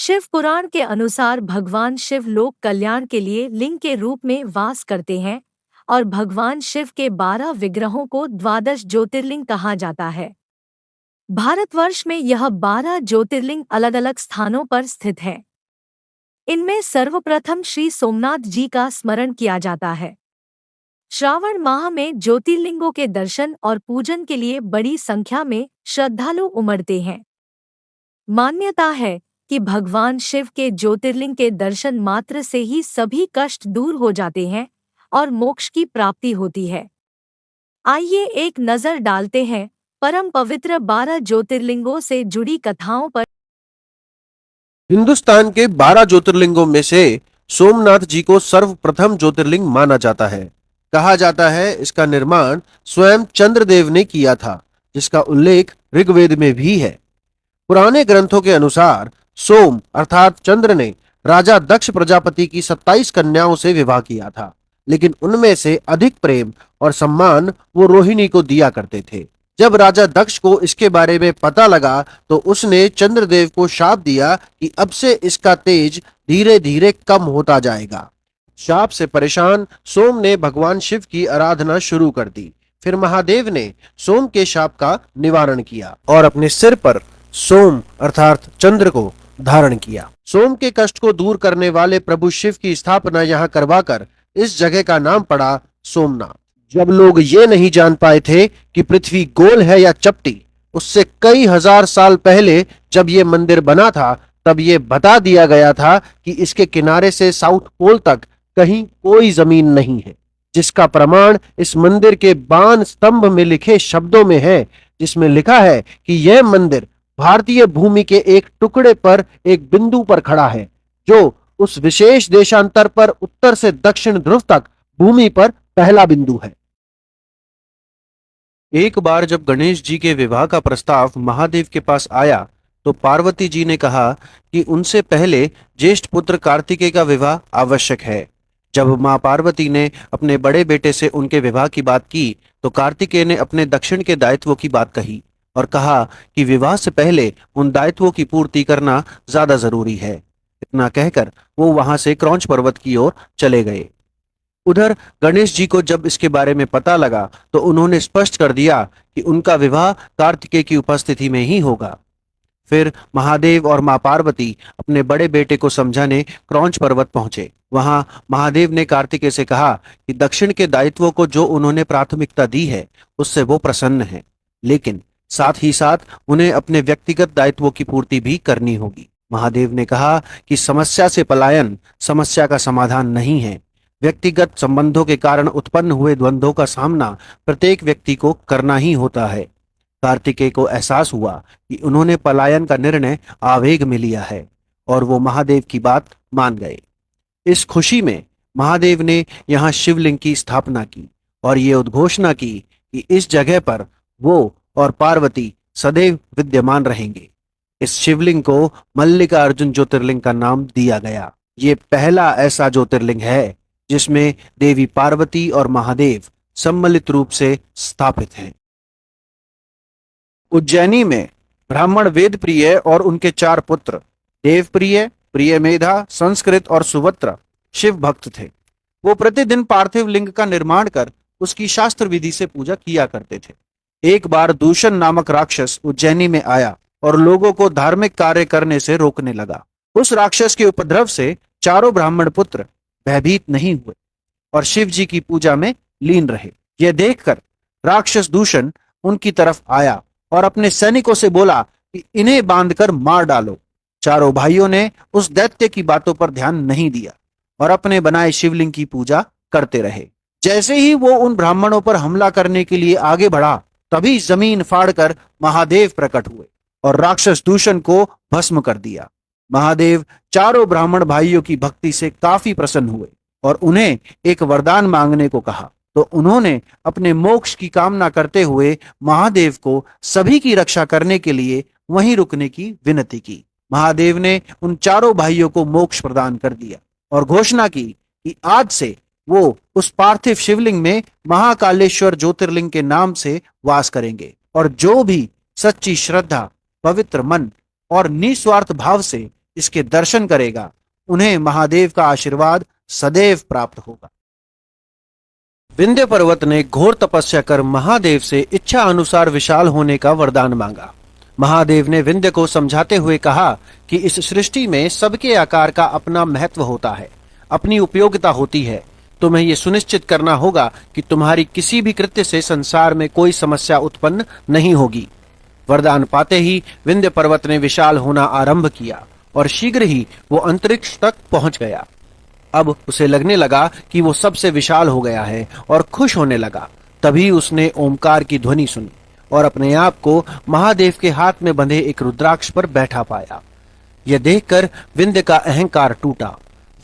शिव पुराण के अनुसार भगवान शिव लोक कल्याण के लिए लिंग के रूप में वास करते हैं और भगवान शिव के 12 विग्रहों को 12 ज्योतिर्लिंग कहा जाता है। भारतवर्ष में यह 12 ज्योतिर्लिंग अलग अलग स्थानों पर स्थित हैं। इनमें सर्वप्रथम श्री सोमनाथ जी का स्मरण किया जाता है। श्रावण माह में ज्योतिर्लिंगों के दर्शन और पूजन के लिए बड़ी संख्या में श्रद्धालु उमड़ते हैं। मान्यता है कि भगवान शिव के ज्योतिर्लिंग के दर्शन मात्र से ही सभी कष्ट दूर हो जाते हैं और मोक्ष की प्राप्ति होती है। आइए एक नजर डालते हैं परम पवित्र 12 ज्योतिर्लिंगों से जुड़ी कथाओं पर। हिंदुस्तान के 12 ज्योतिर्लिंगों में से सोमनाथ जी को सर्वप्रथम ज्योतिर्लिंग माना जाता है। कहा जाता है इसका निर्माण स्वयं चंद्रदेव ने किया था, जिसका उल्लेख ऋग्वेद में भी है। पुराने ग्रंथों के अनुसार सोम अर्थात चंद्र ने राजा दक्ष प्रजापति की 27 कन्याओं से विवाह किया था, लेकिन उनमें से अधिक प्रेम और सम्मान वो रोहिणी को दिया करते थे। जब राजा दक्ष को इसके बारे में पता लगा तो उसने चंद्रदेव को शाप दिया कि अब से इसका तेज धीरे धीरे कम होता जाएगा। शाप से परेशान सोम ने भगवान शिव की आराधना शुरू कर दी। फिर महादेव ने सोम के शाप का निवारण किया और अपने सिर पर सोम अर्थात चंद्र को धारण किया। सोम के कष्ट को दूर करने वाले प्रभु शिव की स्थापना यहाँ करवाकर इस जगह का नाम पड़ा सोमनाथ। जब लोग ये नहीं जान पाए थे कि पृथ्वी गोल है या चपटी, उससे कई हजार साल पहले जब ये मंदिर बना था, तब ये बता दिया गया था कि इसके किनारे से साउथ पोल तक कहीं कोई जमीन नहीं है, जिसका प्रमाण इस मंदिर के बाण स्तंभ में लिखे शब्दों में है, जिसमें लिखा है कि यह मंदिर भारतीय भूमि के एक टुकड़े पर एक बिंदु पर खड़ा है, जो उस विशेष देशांतर पर उत्तर से दक्षिण ध्रुव तक भूमि पर पहला बिंदु है। एक बार जब गणेश जी के विवाह का प्रस्ताव महादेव के पास आया तो पार्वती जी ने कहा कि उनसे पहले ज्येष्ठ पुत्र कार्तिकेय का विवाह आवश्यक है। जब मां पार्वती ने अपने बड़े बेटे से उनके विवाह की बात की तो कार्तिकेय ने अपने दक्षिण के दायित्वों की बात कही और कहा कि विवाह से पहले उन दायित्वों की पूर्ति करना ज्यादा जरूरी है। इतना कहकर वो वहां से क्रौंच पर्वत की ओर चले गए। उधर गणेश जी को जब इसके बारे में पता लगा तो उन्होंने स्पष्ट कर दिया कि उनका विवाह कार्तिकेय की उपस्थिति में ही होगा। फिर महादेव और मां पार्वती अपने बड़े बेटे को समझाने क्रौंच पर्वत पहुंचे। वहां महादेव ने कार्तिकेय से कहा कि दक्षिण के दायित्वों को जो उन्होंने प्राथमिकता दी है उससे वो प्रसन्न है, लेकिन साथ ही साथ उन्हें अपने व्यक्तिगत दायित्वों की पूर्ति भी करनी होगी। महादेव ने कहा कि समस्या से पलायन समस्या का समाधान नहीं है। व्यक्तिगत संबंधों के कारण उत्पन्न हुए द्वंद्वों का सामना प्रत्येक व्यक्ति को करना ही होता है। कार्तिकेय को एहसास हुआ कि उन्होंने पलायन का निर्णय आवेग में लिया है और वो महादेव की बात मान गए। इस खुशी में महादेव ने यहाँ शिवलिंग की स्थापना की और ये उद्घोषणा की कि इस जगह पर वो और पार्वती सदैव विद्यमान रहेंगे। इस शिवलिंग को मल्लिकार्जुन ज्योतिर्लिंग का नाम दिया गया। ये पहला ऐसा ज्योतिर्लिंग है जिसमें देवी पार्वती और महादेव सम्मिलित रूप से स्थापित हैं। उज्जैनी में ब्राह्मण वेद प्रिय और उनके 4 पुत्र देवप्रिय, प्रियमेधा, संस्कृत और सुवत्र शिव भक्त थे। वो प्रतिदिन पार्थिव लिंग का निर्माण कर उसकी शास्त्र विधि से पूजा किया करते थे। एक बार दूषण नामक राक्षस उज्जैनी में आया और लोगों को धार्मिक कार्य करने से रोकने लगा। उस राक्षस के उपद्रव से चारों ब्राह्मण पुत्र भयभीत नहीं हुए और शिव जी की पूजा में लीन रहे। यह देखकर राक्षस दूषण उनकी तरफ आया और अपने सैनिकों से बोला कि इन्हें बांधकर मार डालो। चारों भाइयों ने उस दैत्य की बातों पर ध्यान नहीं दिया और अपने बनाए शिवलिंग की पूजा करते रहे। जैसे ही वो उन ब्राह्मणों पर हमला करने के लिए आगे बढ़ा, तभी जमीन फाड़कर महादेव प्रकट हुए और राक्षस दूषण को भस्म कर दिया। महादेव चारों ब्राह्मण भाइयों की भक्ति से काफी प्रसन्न हुए और उन्हें एक वरदान मांगने को कहा। तो उन्होंने अपने मोक्ष की कामना करते हुए महादेव को सभी की रक्षा करने के लिए वहीं रुकने की विनती की। महादेव ने उन चारों भाइयों को मोक्ष प्रदान कर दिया और घोषणा की कि आज से वो उस पार्थिव शिवलिंग में महाकालेश्वर ज्योतिर्लिंग के नाम से वास करेंगे और जो भी सच्ची श्रद्धा, पवित्र मन और निस्वार्थ भाव से इसके दर्शन करेगा उन्हें महादेव का आशीर्वाद सदैव प्राप्त होगा। विंध्य पर्वत ने घोर तपस्या कर महादेव से इच्छा अनुसार विशाल होने का वरदान मांगा। महादेव ने विंध्य को समझाते हुए कहा कि इस सृष्टि में सबके आकार का अपना महत्व होता है, अपनी उपयोगिता होती है। तुम्हें यह सुनिश्चित करना होगा कि तुम्हारी किसी भी कृत्य से संसार में कोई समस्या उत्पन्न नहीं होगी। वरदान पाते ही विंध्य पर्वत ने विशाल होना आरंभ किया और शीघ्र ही वो अंतरिक्ष तक पहुंच गया। अब उसे लगने लगा कि वो सबसे विशाल हो गया है और खुश होने लगा। तभी उसने ओमकार की ध्वनि सुनी और अपने आप को महादेव के हाथ में बंधे एक रुद्राक्ष पर बैठा पाया। यह देखकर विंध्य का अहंकार टूटा।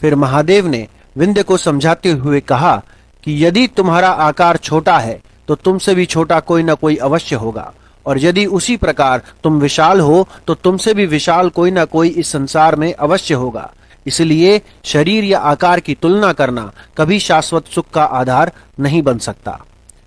फिर महादेव ने विंध्य को समझाते हुए कहा कि यदि तुम्हारा आकार छोटा है तो तुमसे भी छोटा कोई ना कोई अवश्य होगा, और यदि उसी प्रकार तुम विशाल हो तो तुमसे भी विशाल कोई ना कोई इस संसार में अवश्य होगा। इसलिए शरीर या आकार की तुलना करना कभी शाश्वत सुख का आधार नहीं बन सकता।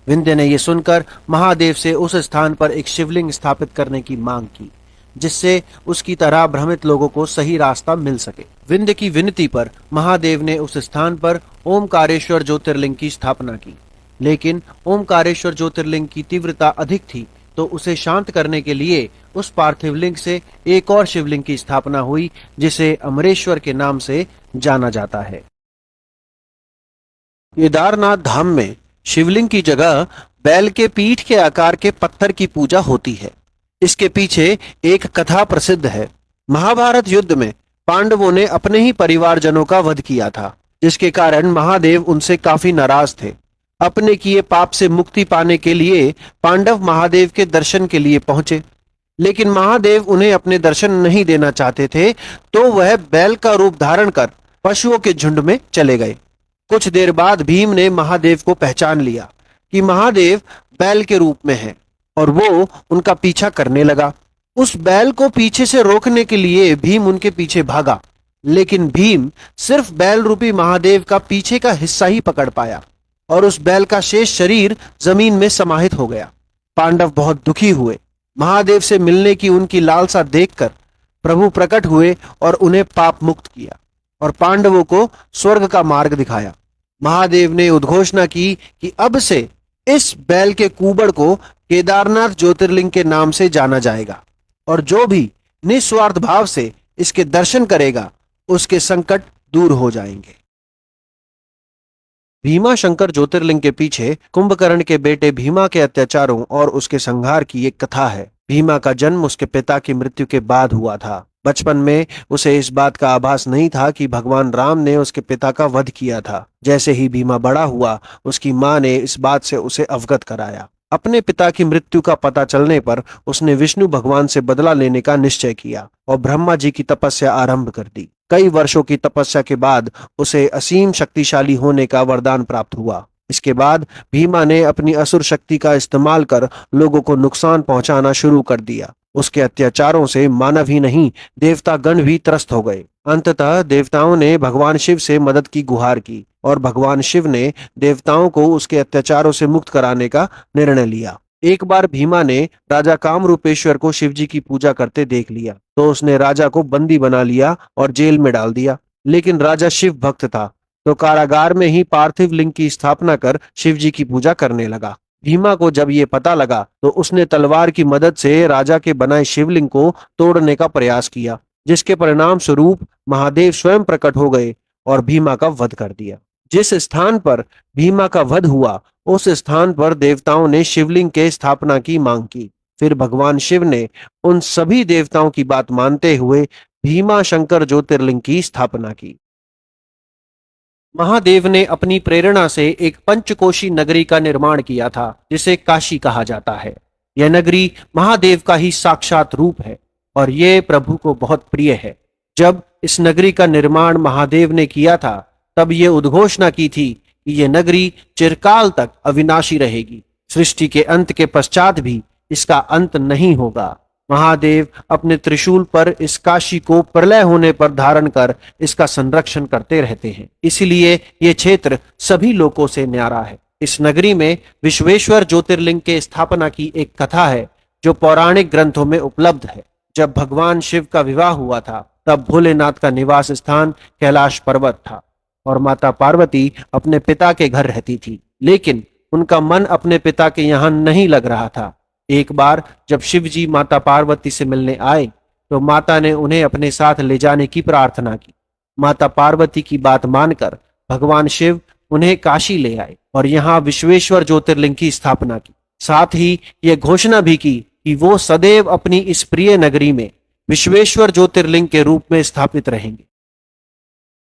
विंध्य ने यह सुनकर महादेव से उस स्थान पर एक शिवलिंग स्थापित करने की मांग की, जिससे उसकी तरह भ्रमित लोगों को सही रास्ता मिल सके। विंध्य की विनती पर महादेव ने उस स्थान पर ओमकारेश्वर ज्योतिर्लिंग की स्थापना की, लेकिन ओमकारेश्वर ज्योतिर्लिंग की तीव्रता अधिक थी, तो उसे शांत करने के लिए उस पार्थिव लिंग से एक और शिवलिंग की स्थापना हुई, जिसे अमरेश्वर के नाम से जाना जाता है। केदारनाथ धाम में शिवलिंग की जगह बैल के पीठ के आकार के पत्थर की पूजा होती है। इसके पीछे एक कथा प्रसिद्ध है। महाभारत युद्ध में पांडवों ने अपने ही परिवारजनों का वध किया था, जिसके कारण महादेव उनसे काफी नाराज थे। अपने किए पाप से मुक्ति पाने के लिए पांडव महादेव के दर्शन के लिए पहुंचे, लेकिन महादेव उन्हें अपने दर्शन नहीं देना चाहते थे, तो वह बैल का रूप धारण कर पशुओं के झुंड में चले गए। कुछ देर बाद भीम ने महादेव को पहचान लिया कि महादेव बैल के रूप में हैं, और वो उनका पीछा करने लगा। उस बैल को पीछे से रोकने के लिए भीम उनके पीछे भागा, लेकिन भीम सिर्फ बैल रूपी महादेव का पीछे का हिस्सा ही पकड़ पाया और उस बैल का शेष शरीर जमीन में समाहित हो गया। पांडव बहुत दुखी हुए। महादेव से मिलने की उनकी लालसा देखकर प्रभु प्रकट हुए और उन्हें पाप मुक्त किया और पांडवों को स्वर्ग का मार्ग दिखाया। महादेव ने उद्घोषणा की कि अब से इस बैल के कूबड़ को केदारनाथ ज्योतिर्लिंग के नाम से जाना जाएगा, और जो भी निस्वार्थ भाव से इसके दर्शन करेगा उसके संकट दूर हो जाएंगे। भीमा शंकर ज्योतिर्लिंग के पीछे कुंभकर्ण के बेटे भीमा के अत्याचारों और उसके संहार की एक कथा है। भीमा का जन्म उसके पिता की मृत्यु के बाद हुआ था। बचपन में उसे इस बात का आभास नहीं था कि भगवान राम ने उसके पिता का वध किया था। जैसे ही भीमा बड़ा हुआ, उसकी मां ने इस बात से उसे अवगत कराया। अपने पिता की मृत्यु का पता चलने पर उसने विष्णु भगवान से बदला लेने का निश्चय किया और ब्रह्मा जी की तपस्या आरंभ कर दी। कई वर्षों की तपस्या के बाद उसे असीम शक्तिशाली होने का वरदान प्राप्त हुआ। इसके बाद भीमा ने अपनी असुर शक्ति का इस्तेमाल कर लोगों को नुकसान पहुंचाना शुरू कर दिया। उसके अत्याचारों से मानव ही नहीं, देवता गण भी त्रस्त हो गए। अंततः देवताओं ने भगवान शिव से मदद की गुहार की और भगवान शिव ने देवताओं को उसके अत्याचारों से मुक्त कराने का निर्णय लिया। एक बार भीमा ने राजा कामरूपेश्वर को शिवजी की पूजा करते देख लिया, तो उसने राजा को बंदी बना लिया और जेल में डाल दिया। लेकिन राजा शिव भक्त था, तो कारागार में ही पार्थिव लिंग की स्थापना कर शिवजी की पूजा करने लगा। भीमा को जब ये पता लगा तो उसने तलवार की मदद से राजा के बनाए शिवलिंग को तोड़ने का प्रयास किया, जिसके परिणाम स्वरूप महादेव स्वयं प्रकट हो गए और भीमा का वध कर दिया। जिस स्थान पर भीमा का वध हुआ, उस स्थान पर देवताओं ने शिवलिंग के स्थापना की मांग की। फिर भगवान शिव ने उन सभी देवताओं की बात मानते हुए भीमा शंकर ज्योतिर्लिंग की स्थापना की। महादेव ने अपनी प्रेरणा से एक पंचकोशी नगरी का निर्माण किया था, जिसे काशी कहा जाता है। यह नगरी महादेव का ही साक्षात रूप है और यह प्रभु को बहुत प्रिय है। जब इस नगरी का निर्माण महादेव ने किया था, तब ये उद्घोषणा की थी कि यह नगरी चिरकाल तक अविनाशी रहेगी। सृष्टि के अंत के पश्चात भी इसका अंत नहीं होगा। महादेव अपने त्रिशूल पर इस काशी को प्रलय होने पर धारण कर इसका संरक्षण करते रहते हैं। इसलिए ये क्षेत्र सभी लोगों से न्यारा है। इस नगरी में विश्वेश्वर ज्योतिर्लिंग के स्थापना की एक कथा है, जो पौराणिक ग्रंथों में उपलब्ध है। जब भगवान शिव का विवाह हुआ था, तब भोलेनाथ का निवास स्थान कैलाश पर्वत था और माता पार्वती अपने पिता के घर रहती थी, लेकिन उनका मन अपने पिता के यहाँ नहीं लग रहा था। एक बार जब शिव जी माता पार्वती से मिलने आए तो माता ने उन्हें अपने साथ ले जाने की प्रार्थना की। माता पार्वती की बात मानकर भगवान शिव उन्हें काशी ले आए और यहाँ विश्वेश्वर ज्योतिर्लिंग की स्थापना की। साथ ही ये घोषणा भी की कि वो सदैव अपनी इस प्रिय नगरी में विश्वेश्वर ज्योतिर्लिंग के रूप में स्थापित रहेंगे।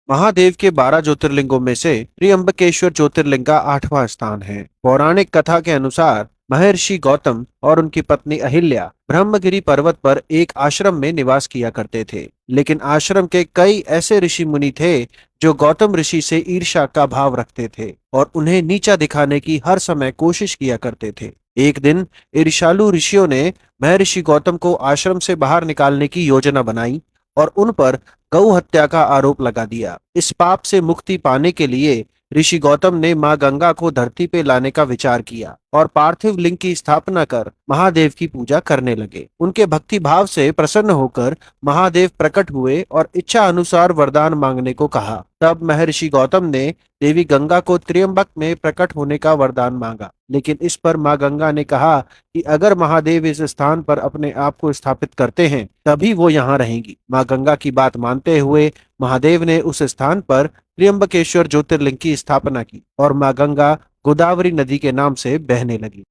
महादेव के 12 ज्योतिर्लिंगों में से त्र्यंबकेश्वर ज्योतिर्लिंग का 8वां स्थान है। पौराणिक कथा के अनुसार महर्षि गौतम और उनकी पत्नी अहिल्या ब्रह्मगिरी पर्वत पर एक आश्रम में निवास किया करते थे, लेकिन आश्रम के कई ऐसे ऋषि मुनि थे जो गौतम ऋषि से ईर्ष्या का भाव रखते थे और उन्हें नीचा दिखाने की हर समय कोशिश किया करते थे। एक दिन ईर्ष्यालु ऋषियों ने महर्षि गौतम को आश्रम से बाहर निकालने की योजना बनाई और उन पर गौ हत्या का आरोप लगा दिया। इस पाप से मुक्ति पाने के लिए ऋषि गौतम ने मां गंगा को धरती पे लाने का विचार किया और पार्थिव लिंग की स्थापना कर महादेव की पूजा करने लगे। उनके भक्ति भाव से प्रसन्न होकर महादेव प्रकट हुए और इच्छा अनुसार वरदान मांगने को कहा। तब महर्षि गौतम ने देवी गंगा को त्र्यंबक में प्रकट होने का वरदान मांगा, लेकिन इस पर मां गंगा ने कहा कि अगर महादेव इस स्थान पर अपने आप को स्थापित करते हैं तभी वो यहाँ रहेंगी। मां गंगा की बात मानते हुए महादेव ने उस स्थान पर त्र्यंबकेश्वर ज्योतिर्लिंग की स्थापना की और मां गंगा गोदावरी नदी के नाम से बहने लगी।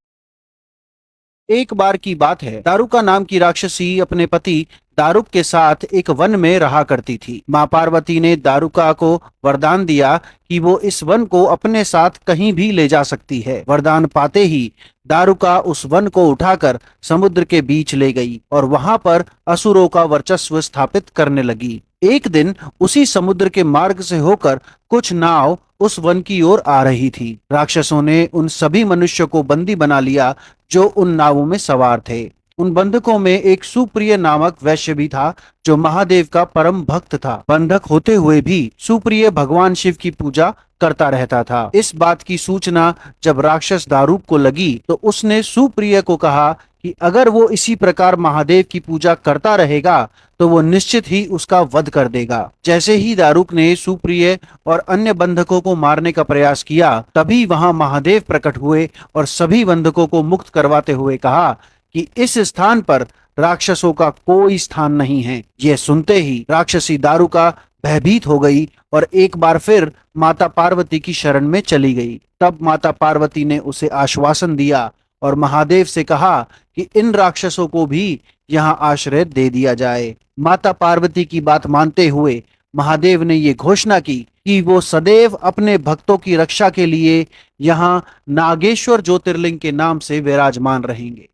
एक बार की बात है, दारुका नाम की राक्षसी अपने पति दारुक के साथ एक वन में रहा करती थी। मां पार्वती ने दारुका को वरदान दिया कि वो इस वन को अपने साथ कहीं भी ले जा सकती है। वरदान पाते ही दारुका उस वन को उठाकर समुद्र के बीच ले गई और वहां पर असुरों का वर्चस्व स्थापित करने लगी। एक दिन उसी समुद्र के मार्ग से होकर कुछ नाव उस वन की ओर आ रही थी। राक्षसों ने उन सभी मनुष्यों को बंदी बना लिया जो उन नावों में सवार थे। उन बंधकों में एक सुप्रिय नामक वैश्य भी था जो महादेव का परम भक्त था। बंधक होते हुए भी सुप्रिय भगवान शिव की पूजा करता रहता था। इस बात की सूचना जब राक्षस दारूक को लगी तो उसने सुप्रिय को कहा कि अगर वो इसी प्रकार महादेव की पूजा करता रहेगा तो वो निश्चित ही उसका वध कर देगा। जैसे ही दारूक ने सुप्रिय और अन्य बंधकों को मारने का प्रयास किया, तभी वहां महादेव प्रकट हुए और सभी बंधकों को मुक्त करवाते हुए कहा कि इस स्थान पर राक्षसों का कोई स्थान नहीं है। यह सुनते ही राक्षसी दारुका भयभीत हो गई और एक बार फिर माता पार्वती की शरण में चली गई। तब माता पार्वती ने उसे आश्वासन दिया और महादेव से कहा कि इन राक्षसों को भी यहाँ आश्रय दे दिया जाए। माता पार्वती की बात मानते हुए महादेव ने ये घोषणा की कि वो सदैव अपने भक्तों की रक्षा के लिए यहाँ नागेश्वर ज्योतिर्लिंग के नाम से विराजमान रहेंगे।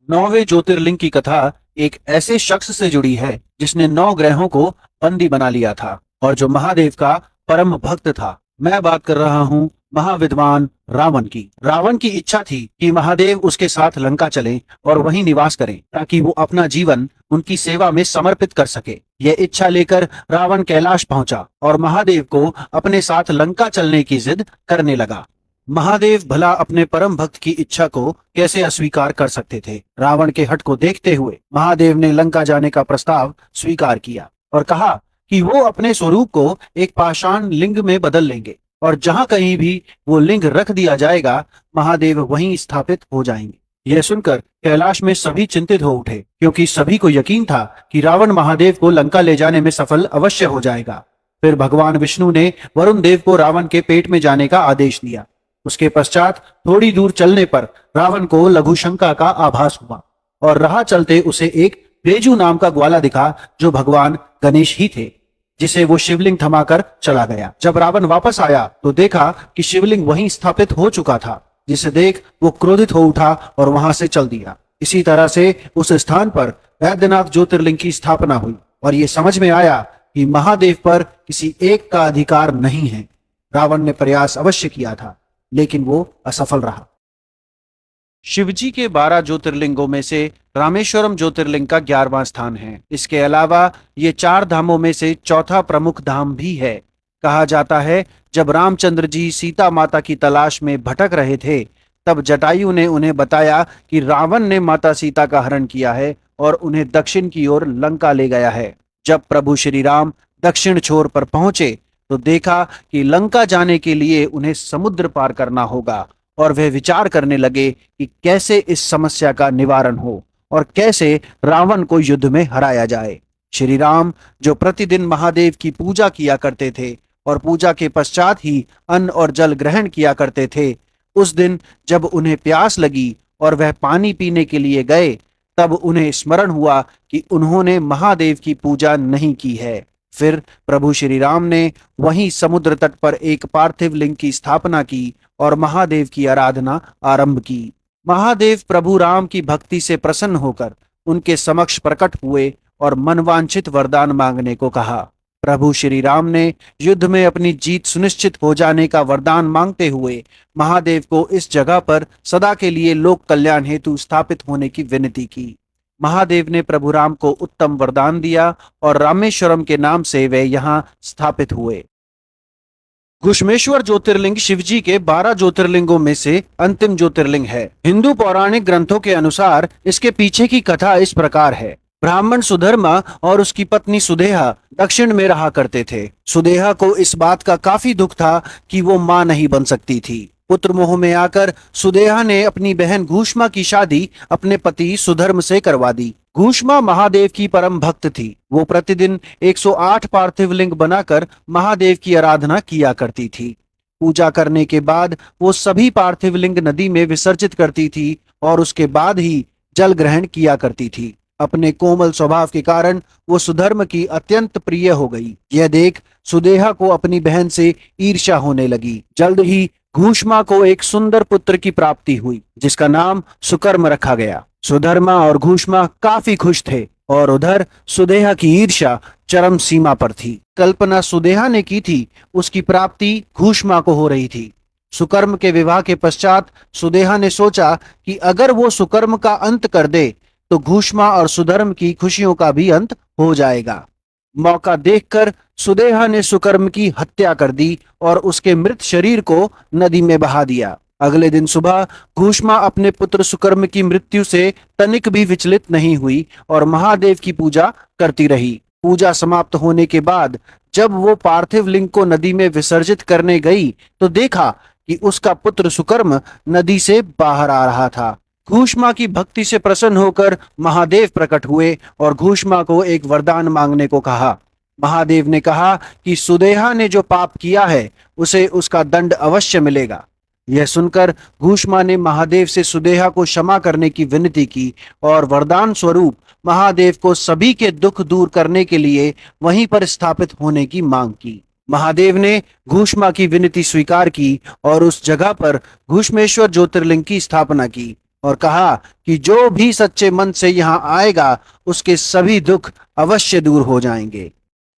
9वें ज्योतिर्लिंग की कथा एक ऐसे शख्स से जुड़ी है जिसने 9 ग्रहों को बंदी बना लिया था और जो महादेव का परम भक्त था। मैं बात कर रहा हूँ महाविद्वान रावण की। रावण की इच्छा थी कि महादेव उसके साथ लंका चले और वहीं निवास करें ताकि वो अपना जीवन उनकी सेवा में समर्पित कर सके। यह इच्छा लेकर रावण कैलाश पहुंचा और महादेव को अपने साथ लंका चलने की जिद करने लगा। महादेव भला अपने परम भक्त की इच्छा को कैसे अस्वीकार कर सकते थे। रावण के हठ को देखते हुए महादेव ने लंका जाने का प्रस्ताव स्वीकार किया और कहा कि वो अपने स्वरूप को एक पाषाण लिंग में बदल लेंगे और जहां कहीं भी वो लिंग रख दिया जाएगा महादेव वहीं स्थापित हो जाएंगे। यह सुनकर कैलाश में सभी चिंतित हो उठे, क्योंकि सभी को यकीन था कि रावण महादेव को लंका ले जाने में सफल अवश्य हो जाएगा। फिर भगवान विष्णु ने वरुण देव को रावण के पेट में जाने का आदेश दिया। उसके पश्चात थोड़ी दूर चलने पर रावण को लघुशंका का आभास हुआ और राह चलते उसे एक बेजू नाम का ग्वाला दिखा जो भगवान गणेश ही थे, जिसे वो शिवलिंग थमाकर चला गया। जब रावण वापस आया तो देखा कि शिवलिंग वहीं स्थापित हो चुका था, जिसे देख वो क्रोधित हो उठा और वहां से चल दिया। इसी तरह से उस स्थान पर वैद्यनाथ ज्योतिर्लिंग की स्थापना हुई और ये समझ में आया कि महादेव पर किसी एक का अधिकार नहीं है। रावण ने प्रयास अवश्य किया था लेकिन वो असफल रहा। शिवजी के 12 ज्योतिर्लिंगों में से रामेश्वरम ज्योतिर्लिंग का 11वां स्थान है। इसके अलावा ये 4 धामों में से चौथा प्रमुख धाम भी है। कहा जाता है जब रामचंद्र जी सीता माता की तलाश में भटक रहे थे तब जटायु ने उन्हें बताया कि रावण ने माता सीता का हरण किया है और उन्हें दक्षिण की ओर लंका ले गया है। जब प्रभु श्री राम दक्षिण छोर पर पहुंचे तो देखा कि लंका जाने के लिए उन्हें समुद्र पार करना होगा और वे विचार करने लगे कि कैसे इस समस्या का निवारण हो और कैसे रावण को युद्ध में हराया जाए। श्री राम जो प्रतिदिन महादेव की पूजा किया करते थे और पूजा के पश्चात ही अन्न और जल ग्रहण किया करते थे, उस दिन जब उन्हें प्यास लगी और वह पानी पीने के लिए गए, तब उन्हें स्मरण हुआ कि उन्होंने महादेव की पूजा नहीं की है। फिर प्रभु श्री राम ने वहीं समुद्र तट पर एक पार्थिव लिंग की स्थापना की और महादेव की आराधना आरंभ की। महादेव प्रभु राम की भक्ति से प्रसन्न होकर उनके समक्ष प्रकट हुए और मनवांछित वरदान मांगने को कहा। प्रभु श्री राम ने युद्ध में अपनी जीत सुनिश्चित हो जाने का वरदान मांगते हुए महादेव को इस जगह पर सदा के लिए लोक कल्याण हेतु स्थापित होने की विनती की। महादेव ने प्रभु राम को उत्तम वरदान दिया और रामेश्वरम के नाम से वे यहाँ स्थापित हुए। घुश्मेश्वर ज्योतिर्लिंग शिवजी के 12 ज्योतिर्लिंगों में से अंतिम ज्योतिर्लिंग है। हिंदू पौराणिक ग्रंथों के अनुसार इसके पीछे की कथा इस प्रकार है। ब्राह्मण सुधर्मा और उसकी पत्नी सुदेहा दक्षिण में रहा करते थे। सुदेहा को इस बात का काफी दुख था कि वो मां नहीं बन सकती थी। पुत्र मोह में आकर सुदेहा ने अपनी बहन घूष्मा की शादी अपने पति सुधर्म से करवा दी। घूष्मा महादेव की परम भक्त थी। वो प्रतिदिन 108 पार्थिव लिंग बनाकर महादेव की आराधना किया करती थी। पूजा करने के बाद वो सभी पार्थिव लिंग नदी में विसर्जित करती थी और उसके बाद ही जल ग्रहण किया करती थी। अपने कोमल स्वभाव के कारण वो सुधर्म की अत्यंत प्रिय हो गई। यह देख सुदेहा को अपनी बहन से ईर्ष्या होने लगी। जल्द ही घूष्मा को एक सुंदर पुत्र की प्राप्ति हुई जिसका नाम सुकर्म रखा गया। सुधर्मा और घूष्मा काफी खुश थे और उधर सुदेहा की ईर्ष्या चरम सीमा पर थी। कल्पना सुदेहा ने की थी उसकी प्राप्ति घूष्मा को हो रही थी। सुकर्म के विवाह के पश्चात सुदेहा ने सोचा कि अगर वो सुकर्म का अंत कर दे तो घूष्मा और सुधर्म की खुशियों का भी अंत हो जाएगा। मौका देखकर सुदेहा ने सुकर्म की हत्या कर दी और उसके मृत शरीर को नदी में बहा दिया। अगले दिन सुबह घूष्मा अपने पुत्र सुकर्म की मृत्यु से तनिक भी विचलित नहीं हुई और महादेव की पूजा करती रही। पूजा समाप्त होने के बाद जब वो पार्थिव लिंग को नदी में विसर्जित करने गई तो देखा कि उसका पुत्र सुकर्म नदी से बाहर आ रहा था। घूष्मा की भक्ति से प्रसन्न होकर महादेव प्रकट हुए और घूष्मा को एक वरदान मांगने को कहा। महादेव ने कहा कि सुदेहा ने जो पाप किया है उसे उसका दंड अवश्य मिलेगा। यह सुनकर घूष्मा ने महादेव से सुदेहा को क्षमा करने की विनती की और वरदान स्वरूप महादेव को सभी के दुख दूर करने के लिए वहीं पर स्थापित होने की मांग की। महादेव ने घूष्मा की विनती स्वीकार की और उस जगह पर घुश्मेश्वर ज्योतिर्लिंग की स्थापना की और कहा कि जो भी सच्चे मन से यहाँ आएगा उसके सभी दुख अवश्य दूर हो जाएंगे।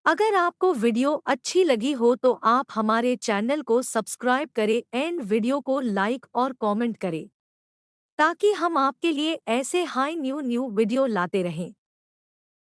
अगर आपको वीडियो अच्छी लगी हो तो आप हमारे चैनल को सब्सक्राइब करें एंड वीडियो को लाइक और कमेंट करें ताकि हम आपके लिए ऐसे हाई न्यू वीडियो लाते रहें।